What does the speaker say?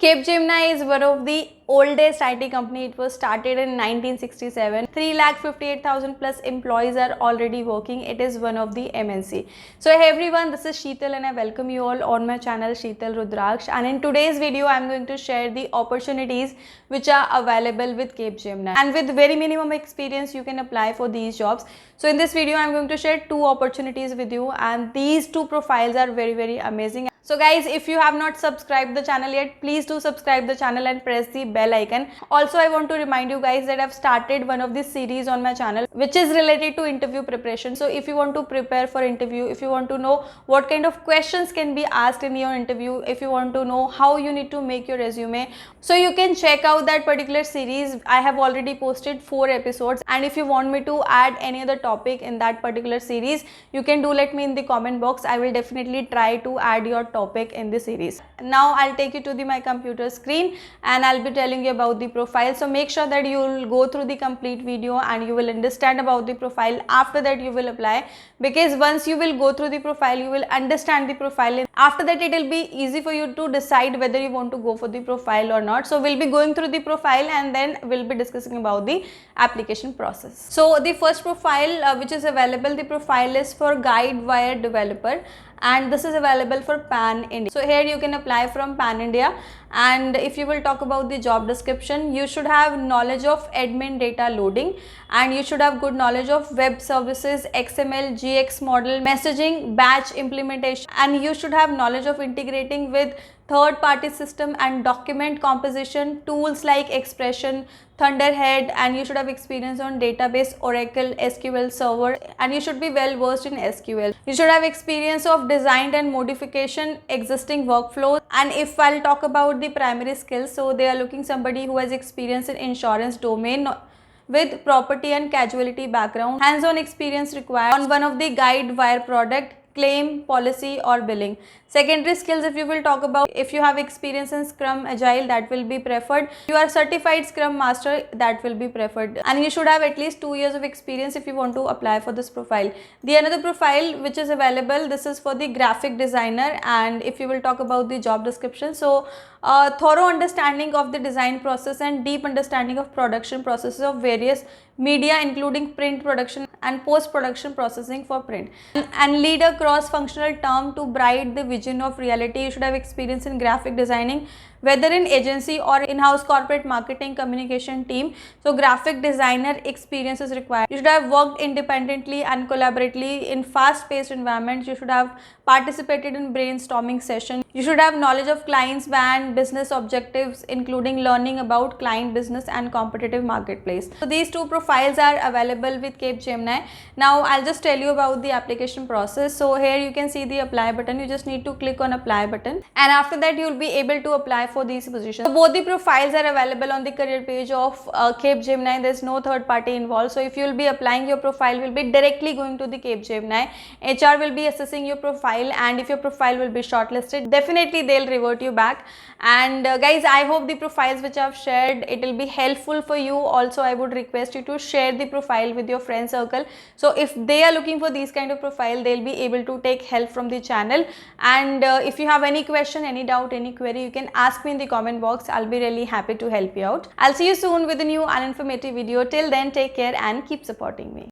Capgemini is one of the oldest IT company. It was started in 1967. 3,58,000 plus employees are already working. It is one of the MNC. So hey everyone, this is Sheetal and I welcome you all on my channel Sheetal Rudraksh. And in today's video, I'm going to share the opportunities which are available with Capgemini. And with very minimum experience, you can apply for these jobs. So in this video, I'm going to share two opportunities with you, and these two profiles are very amazing. So guys, if you have not subscribed the channel yet, please do subscribe the channel and press the bell icon. Also, I want to remind you guys that I've started one of the series on my channel which is related to interview preparation. So if you want to prepare for interview, if you want to know what kind of questions can be asked in your interview, if you want to know how you need to make your resume, so you can check out that particular series. I have already posted 4 episodes, and if you want me to add any other topic in that particular series, you can do let me in the comment box. I will definitely try to add your topic in the series. Now I'll take you to my computer screen and I'll be telling you about the profile. So make sure that you will go through the complete video and you will understand about the profile. After that you will apply, because once you will go through the profile, you will understand the profile. After that it will be easy for you to decide whether you want to go for the profile or not. So we'll be going through the profile and then we'll be discussing about the application process. So the first profile which is available, the profile is for Guidewire developer, and this is available for Pan India. So here you can apply from Pan India. And if you will talk about the job description, you should have knowledge of admin data loading, and you should have good knowledge of web services, XML, GX model, messaging, batch implementation, and you should have knowledge of integrating with third-party system and document composition tools like Expression, Thunderhead, and you should have experience on database, Oracle, SQL Server, and you should be well versed in SQL. You should have experience of design and modification existing workflows. And if I'll talk about the primary skills, so they are looking somebody who has experience in insurance domain with property and casualty background, hands-on experience required on one of the Guidewire product, claim, policy or billing. Secondary skills, if you will talk about, if you have experience in Scrum, Agile, that will be preferred. You are certified Scrum Master, that will be preferred. And you should have at least 2 years of experience if you want to apply for this profile. The another profile which is available, this is for the graphic designer. And if you will talk about the job description, so thorough understanding of the design process and deep understanding of production processes of various media, including print production and post-production processing for print, and lead a cross-functional team to bright the vision of reality. You should have experience in graphic designing, whether in agency or in-house corporate marketing communication team. So graphic designer experience is required. You should have worked independently and collaboratively in fast-paced environments. You should have participated in brainstorming sessions. You should have knowledge of clients' brand, business objectives, including learning about client business and competitive marketplace. So these two profiles are available with Capgemini. Now I'll just tell you about the application process. So here you can see the apply button. You just need to click on apply button, and after that you will be able to apply for these positions. So both the profiles are available on the career page of Capgemini. There's no third party involved. So if you will be applying, your profile will be directly going to the Capgemini. HR will be assessing your profile, and if your profile will be shortlisted, definitely they'll revert you back. And guys, I hope the profiles which I've shared, it will be helpful for you. Also, I would request you to share the profile with your friend circle. So if they are looking for these kind of profile, they'll be able to take help from the channel. And if you have any question, any doubt, any query, you can ask me in the comment box. I'll be really happy to help you out. I'll see you soon with a new and informative video. Till then, take care and keep supporting me.